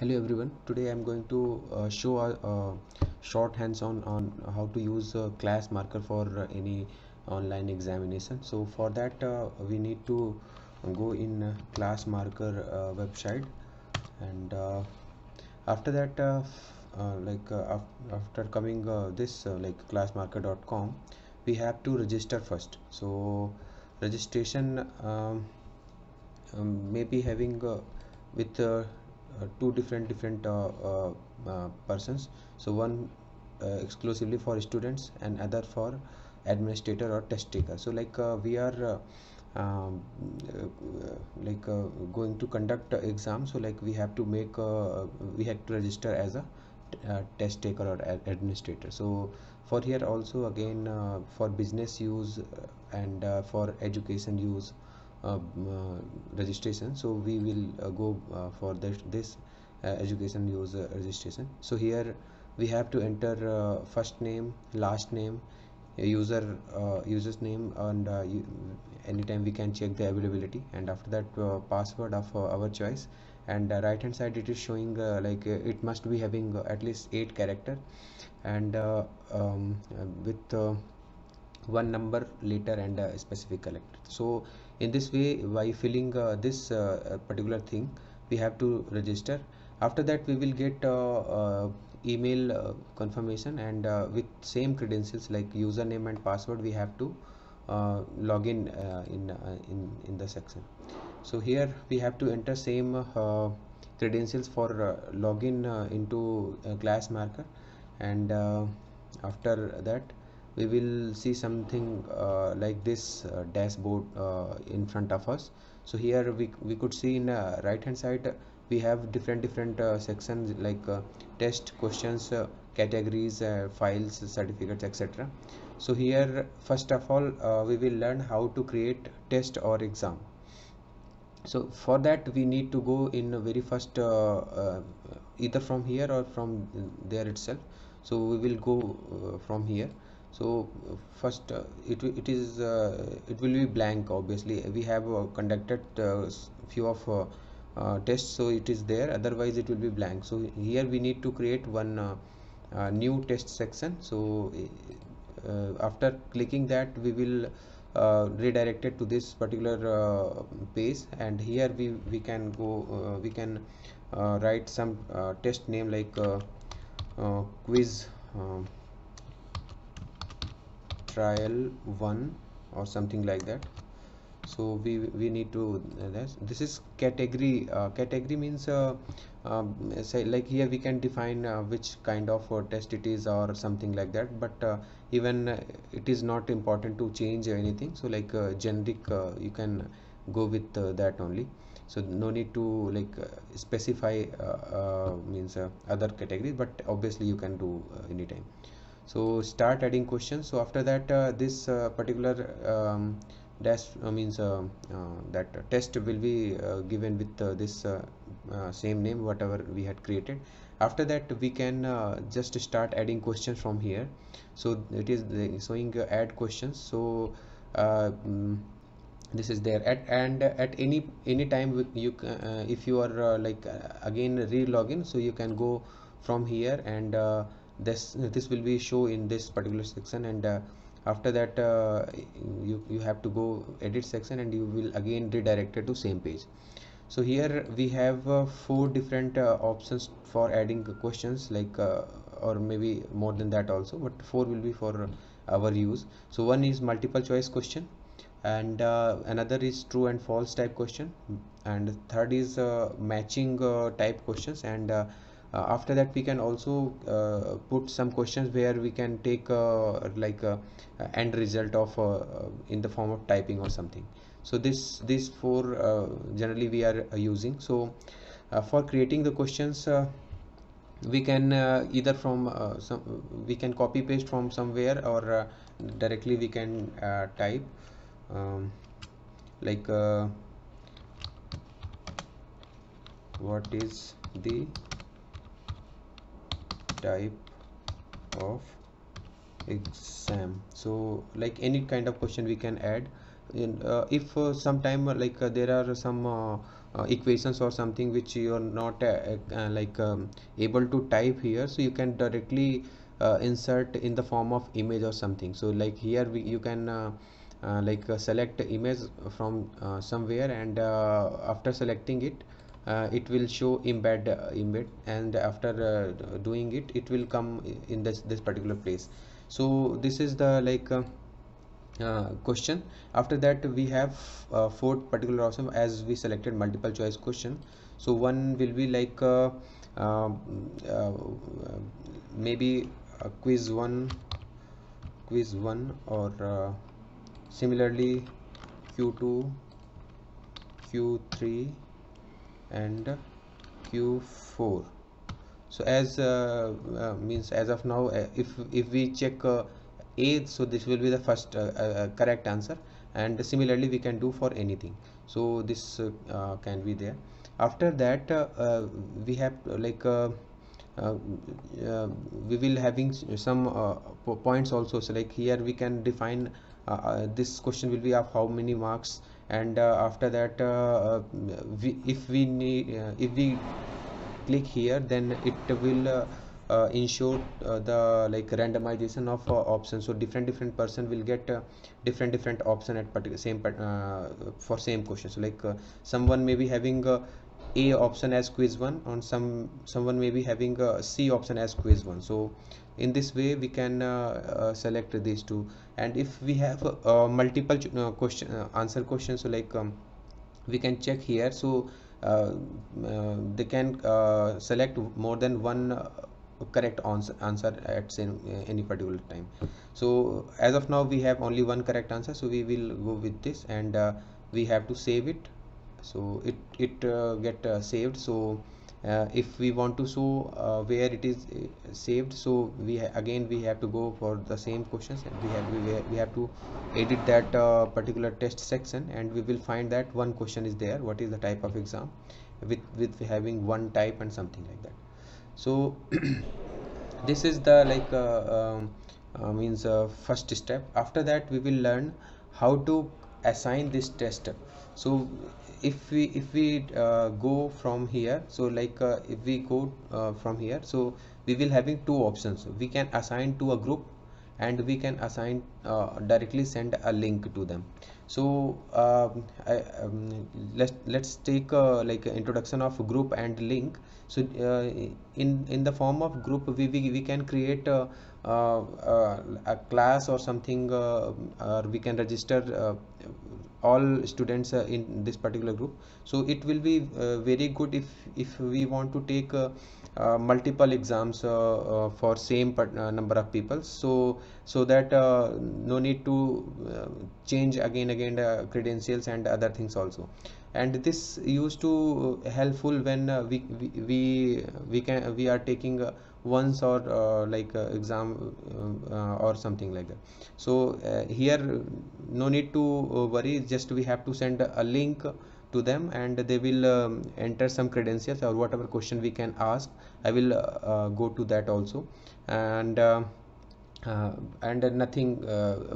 Hello everyone. Today I'm going to show a short hands-on on how to use ClassMarker for any online examination. So for that we need to go in ClassMarker website, and after that after coming this classmarker.com, we have to register first. So registration maybe having with two different persons. So one exclusively for students and other for administrator or test taker. So we are going to conduct exam, so we have to we have to register as a test taker or administrator. So for here also again, for business use and for education use registration, so we will go for this education use registration. So here we have to enter first name, last name, user's name, and anytime we can check the availability, and after that password of our choice. And right hand side it is showing it must be having at least 8 character, and with one number, letter, and a specific character. So in this way, by filling this particular thing, we have to register. After that we will get email confirmation, and with same credentials like username and password, we have to log in the section. So here we have to enter same credentials for login into ClassMarker, and after that we will see something like this dashboard in front of us. So here we could see in right hand side we have different sections like test, questions, categories, files, certificates, etc. So here first of all we will learn how to create test or exam. So for that we need to go in a very first either from here or from there itself. So we will go from here. So first it will be blank. Obviously we have conducted few of tests, so it is there, otherwise it will be blank. So here we need to create one new test section. So after clicking that, we will redirected to this particular page, and here we can go write some test name like quiz trial 1 or something like that. So we need to this is category. Category means say like here we can define which kind of test it is or something like that, but even it is not important to change anything. So generic, you can go with that only. So no need to specify means other categories, but obviously you can do anytime. So start adding questions. So after that this particular dash means that test will be given with this same name whatever we had created. After that we can just start adding questions from here. So it is showing add questions. So this is there at any time you if you are again re-login, so you can go from here, and this will be show in this particular section, and after that you have to go edit section, and you will again redirected to same page. So here we have 4 different options for adding questions, or maybe more than that also, but 4 will be for our use. So one is multiple choice question, and another is true and false type question, and third is matching type questions, and after that we can also put some questions where we can take end result of in the form of typing or something. So these 4 generally we are using. So for creating the questions, we can either from we can copy paste from somewhere, or directly we can type like what is the type of exam. So like any kind of question we can add in. If sometime there are some equations or something which you are not able to type here, so you can directly insert in the form of image or something. So like here you can select image from somewhere, and after selecting it, it will show embed, and after doing it, it will come in this particular place. So this is the question. After that, we have four particular options as we selected multiple choice question. So one will be um, uh, maybe quiz 1, or similarly Q2, Q3 and Q4. So as means as of now, if we check A, so this will be the first correct answer, and similarly we can do for anything. So this can be there. After that, we have uh, we will having some points also. So like here we can define this question will be of how many marks, and after that, if we click here, then it will ensure the randomization of options. So different person will get different option at particular same for same question. So someone may be having A option as quiz 1, on someone may be having C option as quiz 1. So in this way we can select these two. And if we have multiple question answer questions, so we can check here. So they can select more than one correct answer at same any particular time. So as of now we have only one correct answer, so we will go with this, and we have to save it. So it get saved. So if we want to show where it is saved, so again we have to go for the same questions, and we have to edit that particular test section, and we will find that one question is there, what is the type of exam, with having one type and something like that. So this is the means first step. After that, we will learn how to assign this test. So if we go from here, so if we go from here, so we will having two options. We can assign to a group, and we can assign directly send a link to them. So let's take introduction of group and link. So in the form of group, we can create a class or something, or we can register all students in this particular group. So it will be very good if we want to take multiple exams for same number of people, so that no need to change again credentials and other things also. And this used to helpful when we are taking once, or exam or something like that. So here no need to worry, just we have to send a link to them, and they will enter some credentials or whatever question we can ask. I will go to that also. And nothing,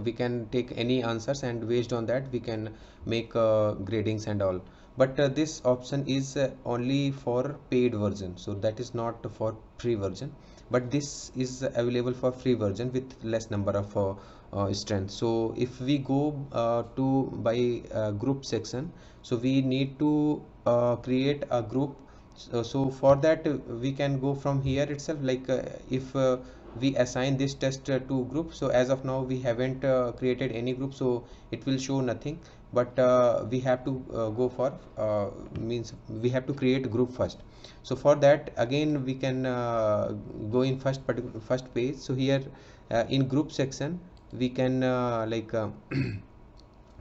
we can take any answers, and based on that we can make gradings and all. But this option is only for paid version, so that is not for free version, but this is available for free version with less number of strength. So if we go to by group section, so we need to create a group. So for that, we can go from here itself, if we assign this test to group. So as of now we haven't created any group, so it will show nothing. But we have to go for means we have to create group first. So for that, again we can go in first page. So here in group section, we can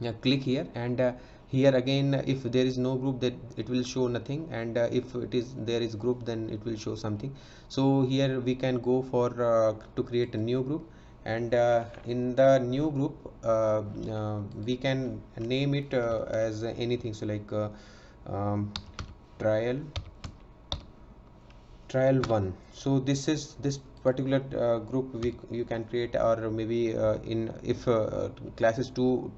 yeah, click here, and here again, if there is no group, that it will show nothing, and if it is there is group, then it will show something. So here we can go for to create a new group, and in the new group we can name it as anything. So um, trial 1. So this is this particular group you can create, or maybe in if class is too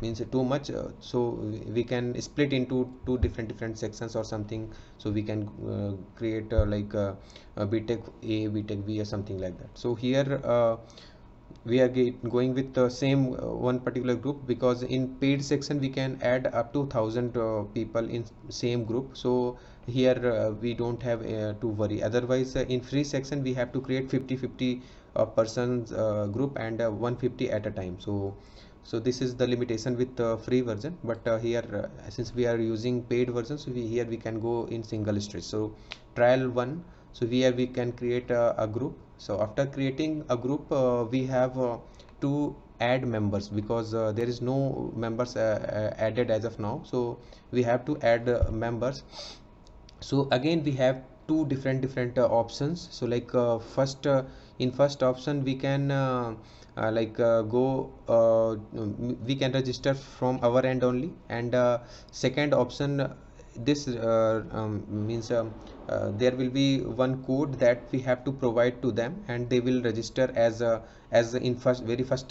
means too much, so we can split into two different sections or something. So we can create like btech A, btech B or something like that. So here we are going with the same one particular group, because in paid section we can add up to 1,000 people in same group. So here we don't have to worry. Otherwise in free section we have to create 50 persons group, and 150 at a time. So this is the limitation with the free version. But here since we are using paid version, so here we can go in single stretch. So trial one, so here we can create a group. So after creating a group we have to add members, because there is no members added as of now. So we have to add members. So again we have two different options. So like first in first option we can go we can register from our end only. And second option, this means there will be one code that we have to provide to them, and they will register as in very first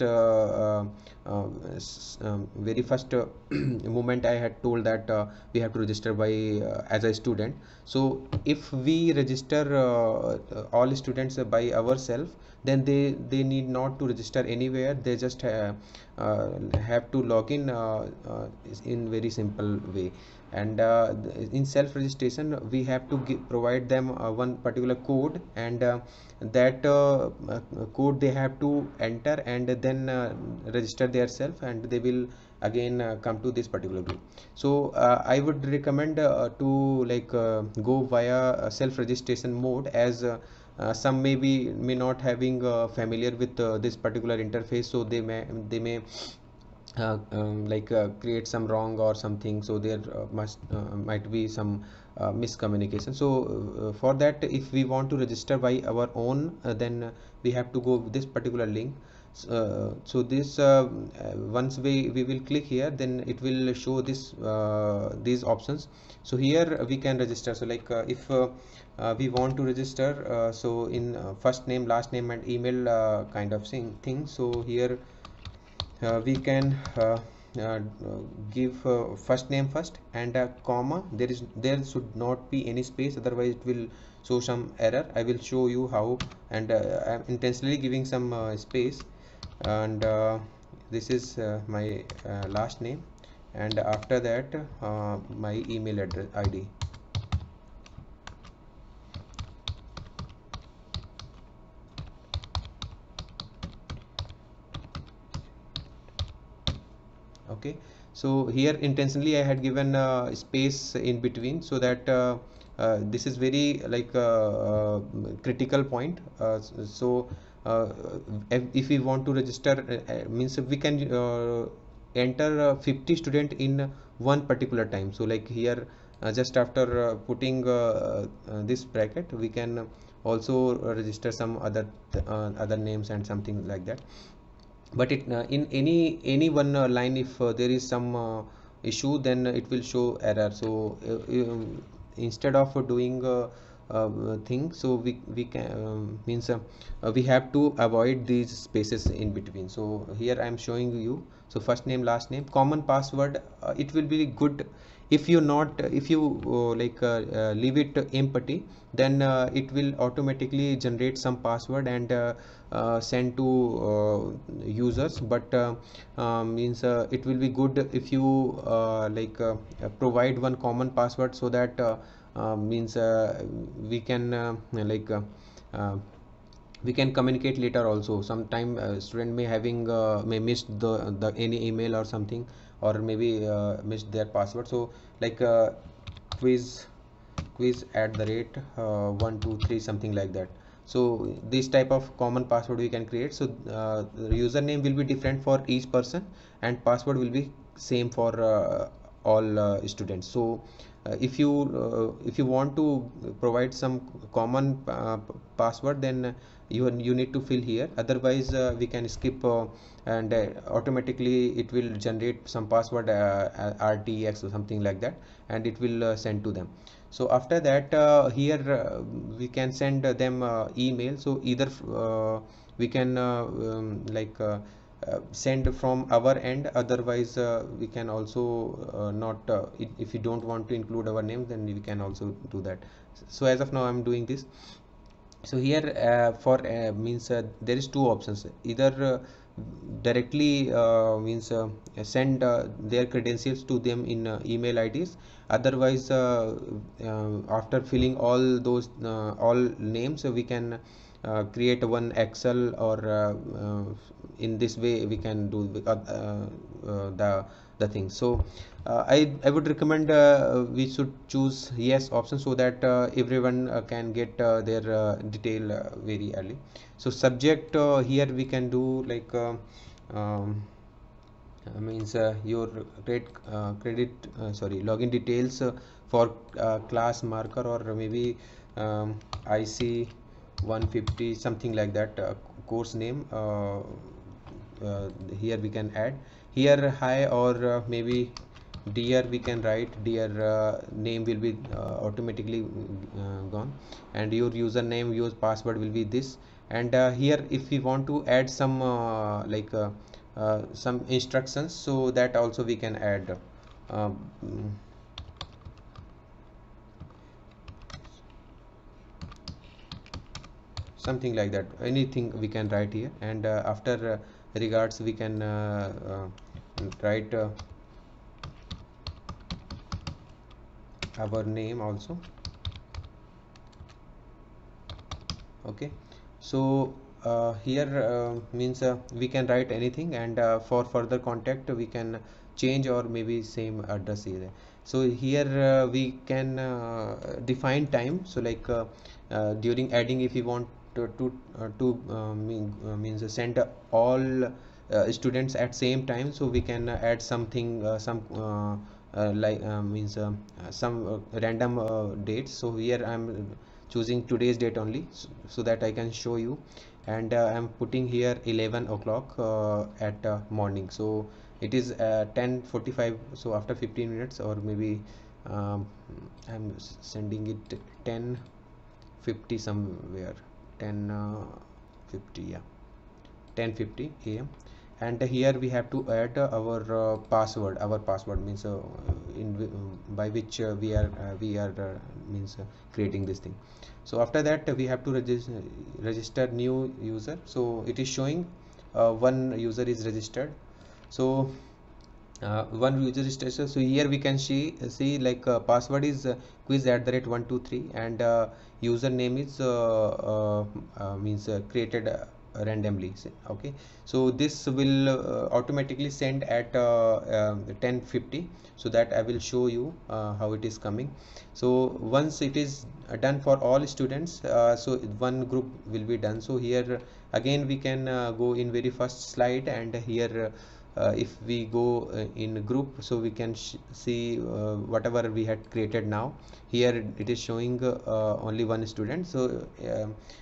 very first moment I had told that we have to register by as a student. So if we register all students by ourselves, then they need not to register anywhere. They just have to log in very simple way. And in self registration we have to provide them one particular code, and that code they have to enter, and then register their self, and they will again come to this particular group. So I would recommend to like go via self registration mode, as some may not having familiar with this particular interface. So they may create some wrong or something. So there might be some miscommunication. So for that, if we want to register by our own, then we have to go with this particular link. So this once we will click here, then it will show this these options. So here we can register. So like if we want to register, so in first name, last name and email kind of thing. So here we can give first name first and a comma. There should not be any space, otherwise it will show some error. I will show you how. And I'm intentionally giving some space. And this is my last name, and after that my email address ID. Okay, so here intentionally I had given space in between, so that this is very like critical point. So if we want to register, means we can enter 50 student in one particular time. So like here just after putting this bracket, we can also register some other names and something like that. But it in any one line, if there is some issue, then it will show error. So instead of doing thing, so we can means we have to avoid these spaces in between. So here I am showing you. So first name, last name, common password, it will be good if you not if you leave it empty, then it will automatically generate some password and send to users. But means it will be good if you provide one common password, so that means we can we can communicate later also. Sometime student may having may miss the any email or something, or maybe missed their password. So like quiz at the rate 123 something like that. So this type of common password we can create. So the username will be different for each person, and password will be same for all students. So if you want to provide some common password, then you need to fill here. Otherwise we can skip and automatically it will generate some password RTX or something like that, and it will send to them. So after that here we can send them email. So either we can send from our end. Otherwise we can also not if you don't want to include our name, then we can also do that. So as of now I'm doing this. So here for means there is two options: either directly means send their credentials to them in email IDs. Otherwise after filling all those all names, we can create one Excel, or in this way we can do the thing. So I would recommend we should choose yes option, so that everyone can get their detail very early. So subject here we can do like um, means your login details for class marker, or maybe IC 150, something like that, course name. Here we can add here hi, or maybe dear we can write. Dear name will be automatically gone, and your username, your password will be this. And here if we want to add some some instructions, so that also we can add mm, something like that, anything we can write here. And after regards we can write our name also. Okay, so here means we can write anything, and for further contact we can change, or maybe same address here. So here we can define time. So like during adding, if we want means send all students at same time, so we can add something some like means some random dates. So here I'm choosing today's date only, so that I can show you. And I'm putting here 11 o'clock at morning. So it is 10:45, so after 15 minutes, or maybe I'm sending it 10:50 somewhere, 10:50, yeah, 10:50 a.m. And here we have to add our password. Our password means by which we are means creating this thing. So after that we have to register new user. So it is showing one user is registered. So one user registration. So here we can see like password is quiz@123, and username is means created randomly. Okay, so this will automatically send at 10:50, so that I will show you how it is coming. So once it is done for all students, so one group will be done. So here again we can go in very first slide, and here if we go in group, so we can see whatever we had created. Now here it is showing only one student. So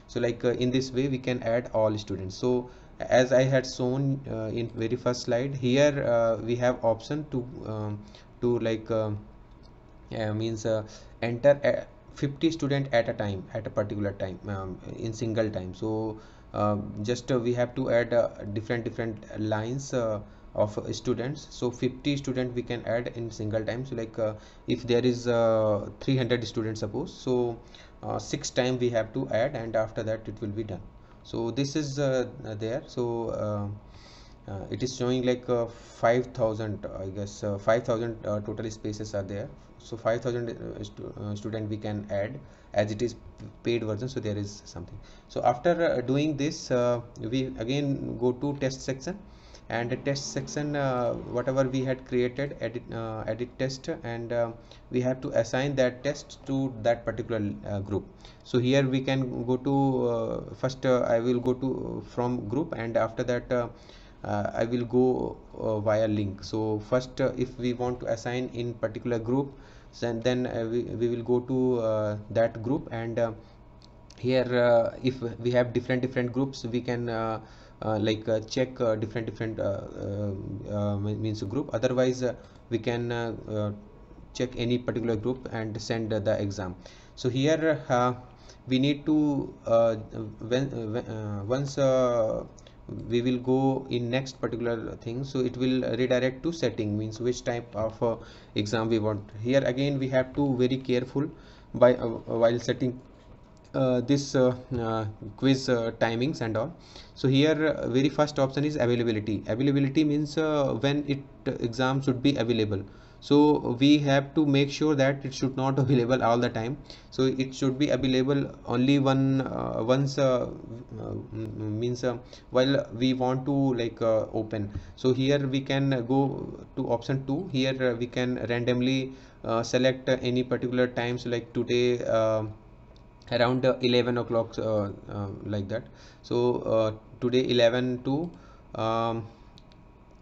so like in this way we can add all students. So as I had shown in very first slide, here we have option to like means enter 50 student at a time, at a particular time, in single time. So just we have to add different lines of students. So 50 student we can add in single time. So like if there is 300 students suppose, so 6 time we have to add, and after that it will be done. So this is there. So it is showing like 5,000, I guess 5,000 total spaces are there. So 5,000 student we can add, as it is paid version, so there is something. So after doing this, we again go to test section, and the test section whatever we had created, edit test, and we have to assign that test to that particular group. So here we can go to first I will go to from group, and after that I will go via link. So first if we want to assign in particular group, then we will go to that group. And here if we have different groups, we can like check different means group. Otherwise we can check any particular group and send the exam. So here we need to once we will go in next particular thing. So it will redirect to setting, means which type of exam we want. Here again we have to very careful by while setting this quiz timings and all. So here very first option is availability. Availability means when it exam should be available. So we have to make sure that it should not available all the time. So it should be available only once means while we want to like open. So here we can go to option 2. Here we can randomly select any particular times, like today around 11 o'clock, like that. So today 11 to um,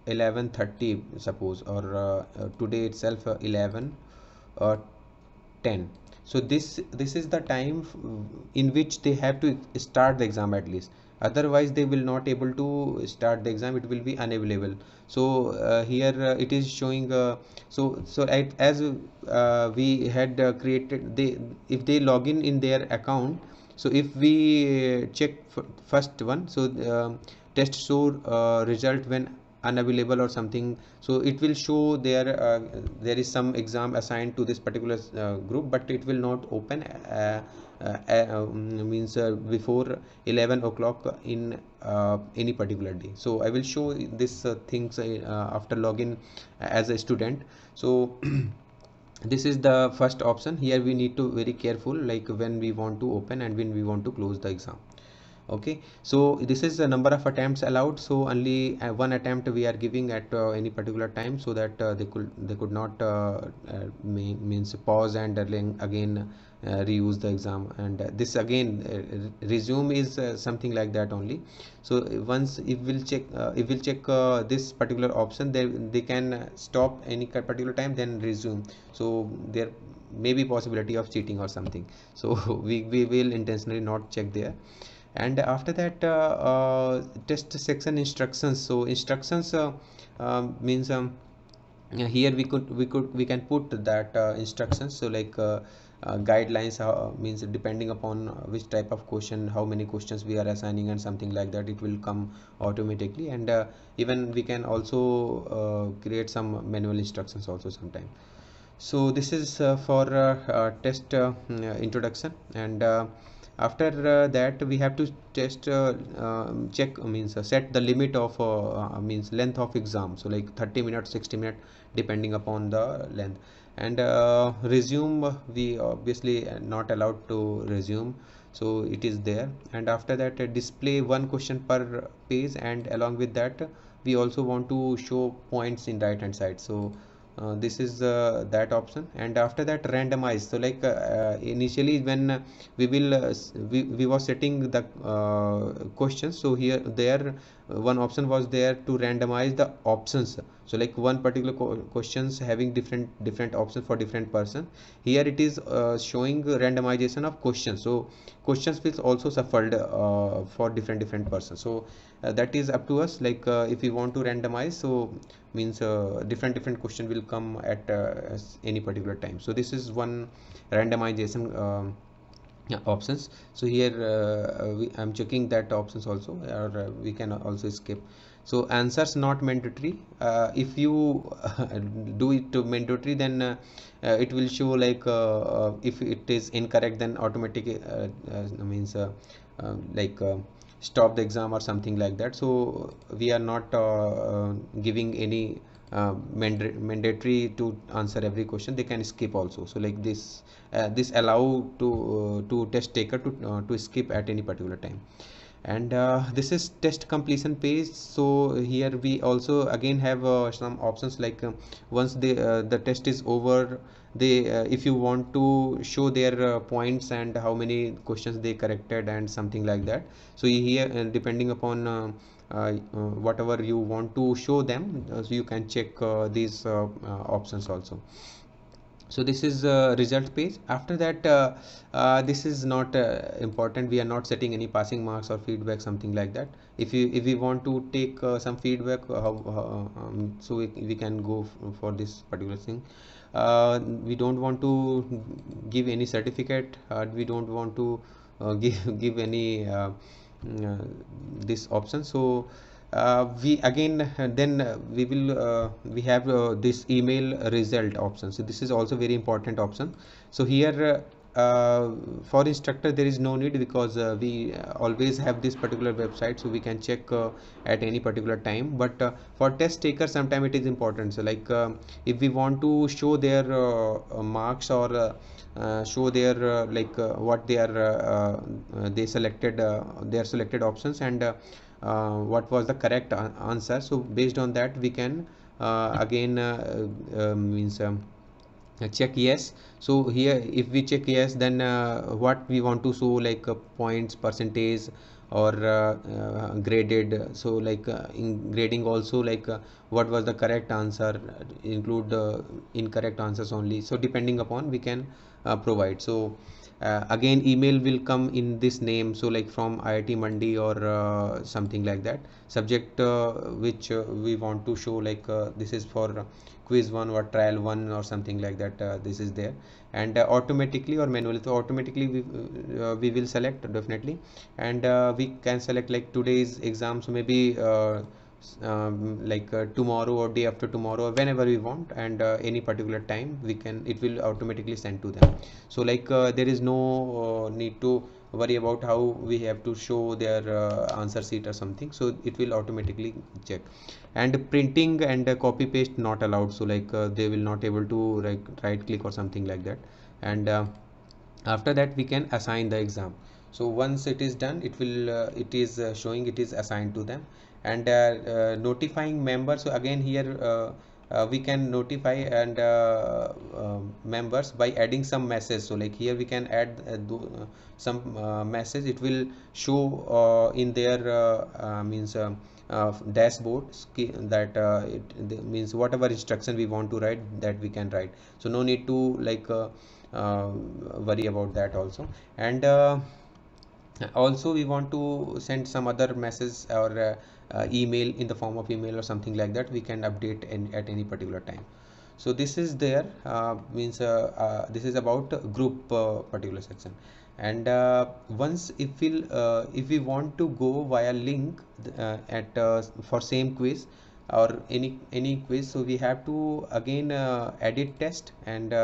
11:30 suppose, or today itself 11 uh, 10. So this is the time in which they have to start the exam at least, otherwise they will not able to start the exam, it will be unavailable. So here it is showing as we had created, they if they log in their account. So if we check first one, so test show result when unavailable or something. So it will show there is some exam assigned to this particular group, but it will not open means before 11 o'clock in any particular day. So I will show this things after login as a student. So this is the first option. Here we need to very careful, like when we want to open and when we want to close the exam. Okay, so this is the number of attempts allowed. So only one attempt we are giving at any particular time, so that they could not means pause and again reuse the exam. And this again resume is something like that only. So once if we'll check this particular option, they can stop any particular time, then resume. So there may be possibility of cheating or something. So we will intentionally not check there. And after that test section instructions. So instructions means here we can put that instructions. So like guidelines, means depending upon which type of question, how many questions we are assigning and something like that, it will come automatically. And even we can also create some manual instructions also sometime. So this is for test introduction. And after that we have to test check means set the limit of means length of exam. So like 30 minutes, 60 minutes, depending upon the length. And resume, we obviously not allowed to resume, so it is there. And after that display one question per page, and along with that we also want to show points in right hand side. So this is that option. And after that randomize. So like initially when we was setting the questions, so here there one option was there to randomize the options. So like one particular questions having different options for different person. Here it is showing randomization of questions. So questions will also suffered for different persons. So that is up to us, like if we want to randomize, so means different question will come at any particular time. So this is one randomization options. So here I'm checking that options also, or we can also skip. So answers not mandatory. If you do it to mandatory, then it will show like if it is incorrect, then automatic means like stop the exam or something like that. So we are not giving any mandatory to answer every question. They can skip also. So like this allow to test taker to skip at any particular time. And this is test completion page. So here we also again have some options, like once the test is over, they if you want to show their points and how many questions they corrected and something like that. So here depending upon whatever you want to show them, so you can check these options also. So this is result page. After that this is not important. We are not setting any passing marks or feedback, something like that. If we want to take some feedback, so we can go for this particular thing. We don't want to give any certificate. We don't want to give any this option. So we again then we will we have this email result option. So this is also very important option. So here for instructor there is no need, because we always have this particular website, so we can check at any particular time. But for test taker sometime it is important. So like if we want to show their marks, or show their what they are they selected their selected options, and what was the correct answer. So based on that we can again means check yes. So here if we check yes, then what we want to show, like points, percentage, or graded. So like in grading also, like what was the correct answer, include incorrect answers only. So depending upon we can provide. So again email will come in this name, so like from IIT Mandi or something like that. Subject which we want to show, like this is for quiz 1 or trial 1 or something like that, this is there. And automatically or manually, so automatically we will select definitely. And we can select like today's exam, so maybe tomorrow or day after tomorrow, or whenever we want, and any particular time we can, it will automatically send to them. So like there is no need to worry about how we have to show their answer sheet or something. So it will automatically check. And printing and copy paste not allowed. So like they will not able to like right click or something like that. And after that we can assign the exam. So once it is done, it will it is showing it is assigned to them. And notifying members. So again here we can notify and members by adding some message. So like here we can add some message. It will show in their means dashboard that it means whatever instruction we want to write, that we can write. So no need to like worry about that also. And also we want to send some other message or email in the form of email or something like that, we can update at any particular time. So this is there means this is about group particular section. And once if we want to go via link at for same quiz or any quiz, so we have to again edit test. And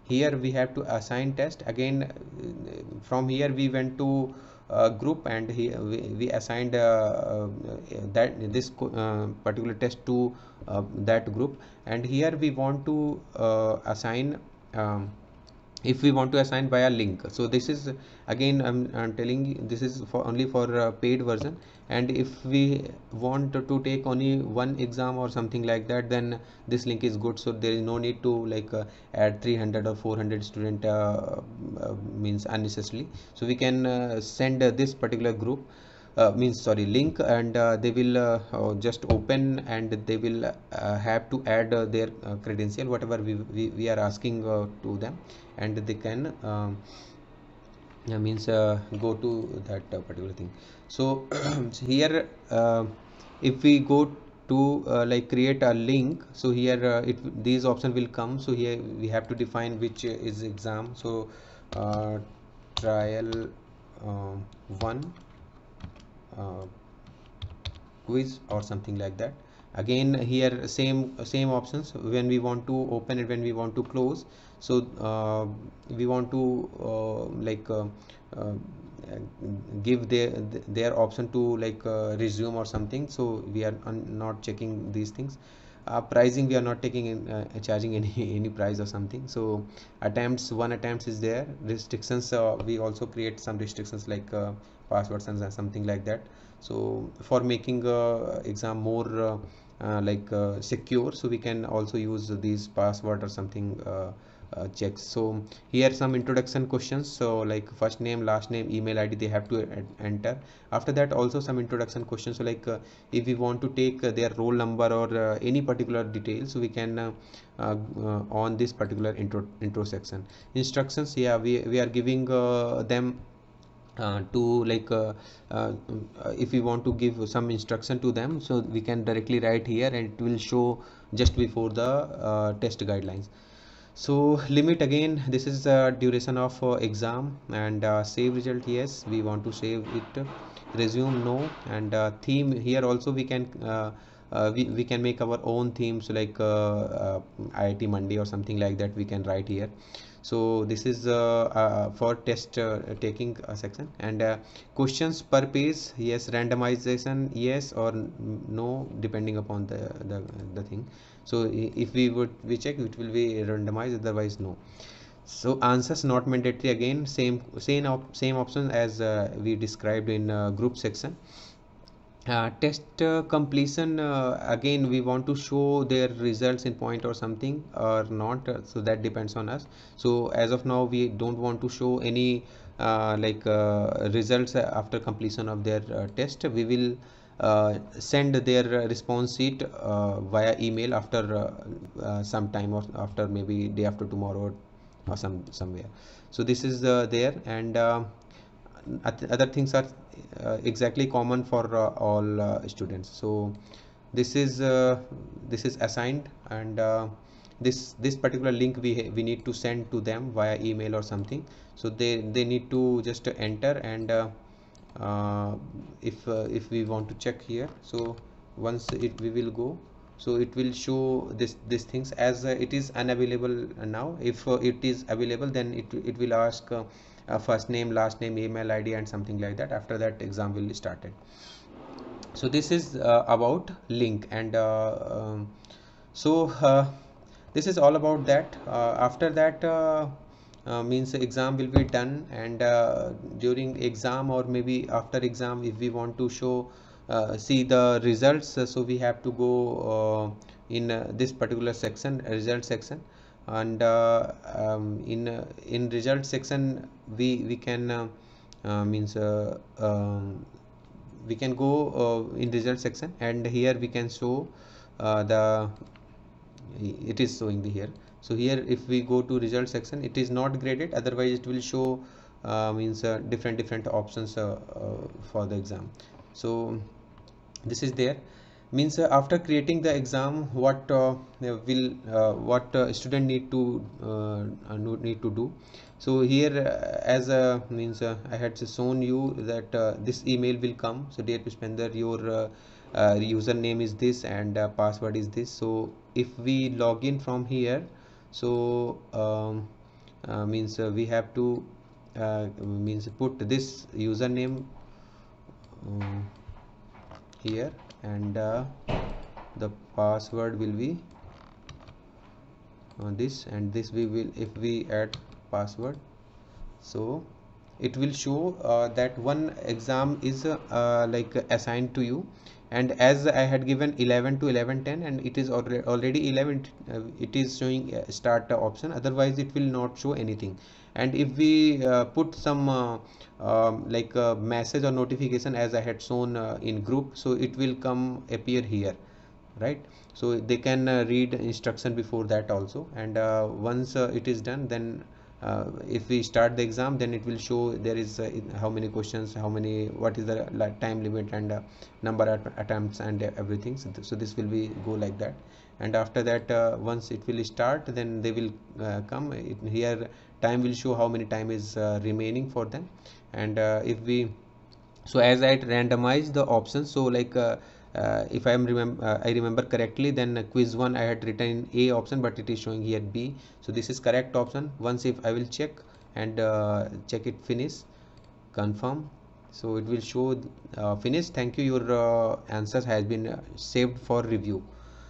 here we have to assign test again. From here we went to group, and here we assigned that this particular test to that group. And here we want to assign if we want to assign via link. So this is again I'm telling you, this is for only for paid version. And if we want to take only one exam or something like that, then this link is good. So there is no need to like add 300 or 400 student means unnecessarily. So we can send this particular group means sorry link, and they will just open, and they will have to add their credential, whatever we are asking to them. And they can means go to that particular thing. So here if we go to like create a link, so here these options will come. So here we have to define which is exam. So trial 1 quiz or something like that. Again here same options, when we want to open it, when we want to close. So we want to uh, give their option to like resume or something. So we are not checking these things. Pricing we are not taking in charging any price or something. So attempts, one attempts is there. Restrictions we also create some restrictions like passwords and something like that. So for making exam more secure, so we can also use these password or something checks. So here some introduction questions. So like first name, last name, email ID they have to enter. After that also some introduction questions. So like if we want to take their roll number or any particular details, so we can on this particular intro section. Instructions, yeah, we are giving them to like if we want to give some instruction to them, so we can directly write here, and it will show just before the test guidelines. So limit, again this is the duration of exam, and save result, yes we want to save it. Resume, no. And theme, here also we can we can make our own themes, like IIT Monday or something like that we can write here. So this is for test taking section. And questions per page, yes. Randomization, yes or no, depending upon the thing. So if we check, it will be randomized, otherwise no. So answers not mandatory, again same option as we described in group section. Test completion, again we want to show their results in point or something or not, so that depends on us. So as of now we don't want to show any results after completion of their test. We will send their response sheet via email after some time, or after maybe day after tomorrow or somewhere. So this is there. And other things are exactly common for all students. So this is assigned, and this particular link we need to send to them via email or something. So they need to just enter. And if we want to check here, so once we will go, so it will show this things as it is unavailable now. If it is available, then it will ask first name, last name, email ID, and something like that. After that, exam will be started. So this is about link. And so this is all about that. After that, means exam will be done. And during exam, or maybe after exam, if we want to show see the results, so we have to go in this particular section, result section. And in result section, we can means we can go in result section, and here we can show the it is showing the here. So here if we go to result section, it is not graded, otherwise it will show means different options for the exam. So this is there. Means after creating the exam, what student need to do. So here as means I had shown you that this email will come. So dear Pushpender, your username is this, and password is this. So if we log in from here, so means we have to means put this username here, and the password will be this, and this we will, if we add password, so it will show that one exam is like assigned to you. And as I had given 11 to 11:10, and it is already 11, it is showing start option, otherwise it will not show anything. And if we put some like message or notification, as I had shown in group, so it will come appear here, right? So they can read instruction before that also. And once it is done, then if we start the exam, then it will show there is how many questions, what is the time limit, and number of attempts, and everything. So this will be go like that. And after that, once it will start, then they will come here. Time will show how many time is remaining for them. And if we, so as I randomized the options, so like if I remember correctly, then quiz 1 I had written A option, but it is showing here B. So this is correct option. Once if I will check, and check it, finish, confirm, so it will show finish, thank you, your answer has been saved for review.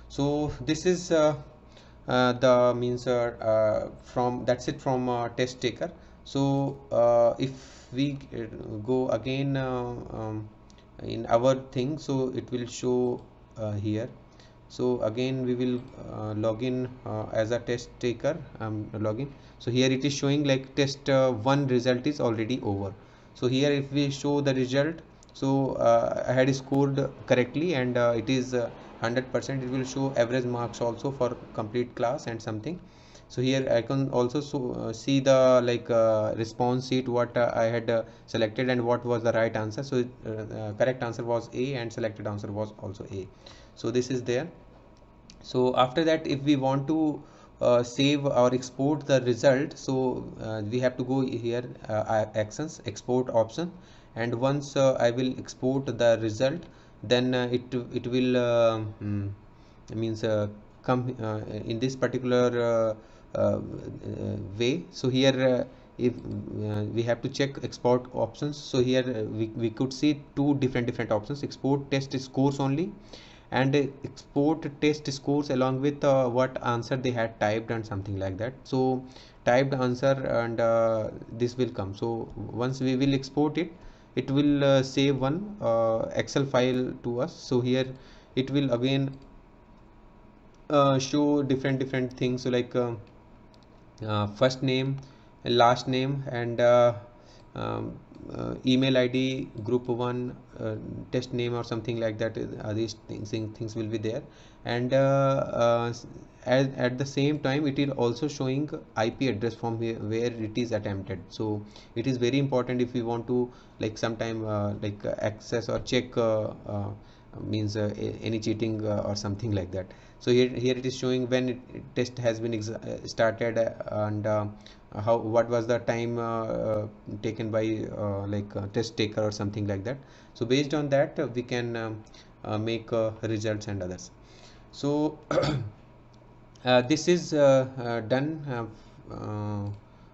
So this is the means from that's it from test taker. So if we go again in our thing, so it will show here. So again we will log in as a test taker, login. So here it is showing like test 1 result is already over. So here if we show the result, so I had scored correctly, and it is 100%. It will show average marks also for complete class and something. So here I can also see the like response sheet, what I had selected, and what was the right answer. So correct answer was A, and selected answer was also A. So this is there. So after that, if we want to save or export the result, so we have to go here, actions, export option, and once I will export the result, then it will means come in this particular way. So here if we have to check export options, so here we could see two different options: export test scores only, and export test scores along with what answer they had typed and something like that. So typed answer, and this will come. So once we will export it, it will save one excel file to us. So here it will again show different things, so like first name, last name, and um, email ID, group 1, test name or something like that. These things will be there, and at the same time it is also showing IP address from where it is attempted. So it is very important if we want to, like, sometime access or check means any cheating or something like that. So here it is showing when test has been started, and how, what was the time taken by test taker or something like that. So based on that we can make results and others. So this is done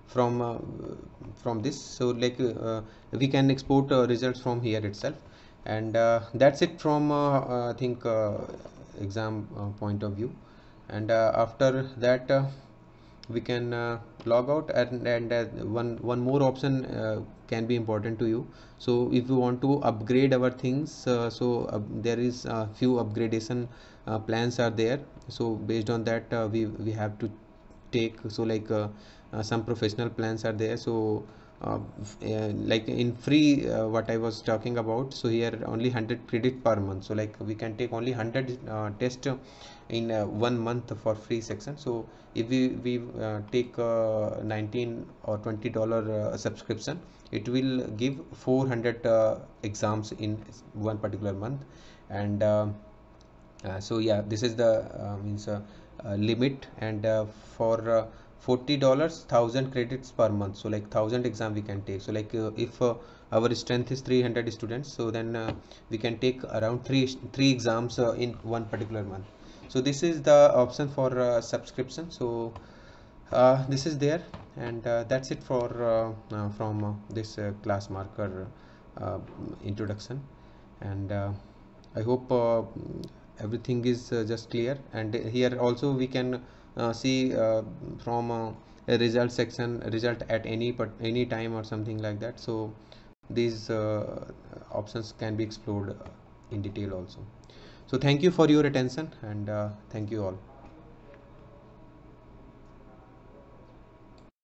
from this. So like we can export results from here itself, and that's it from I think exam point of view. And after that we can log out, and one more option can be important to you. So if you want to upgrade our things, so there is a few upgradation plans are there. So based on that we have to take. So like some professional plans are there. So like in free, what I was talking about, so here only 100 credit per month. So like we can take only 100 test in 1 month for free section. So if we take 19 or $20 subscription, it will give 400 exams in one particular month. And so yeah, this is the means limit. And for $40, 1,000 credits per month. So like 1,000 exam we can take. So like if our strength is 300 students, so then we can take around three exams in one particular month. So this is the option for subscription. So this is there, and that's it for from this ClassMarker introduction. And I hope everything is just clear. And here also we can see from a result section, result at any time or something like that. So these options can be explored in detail also. So thank you for your attention, and thank you all.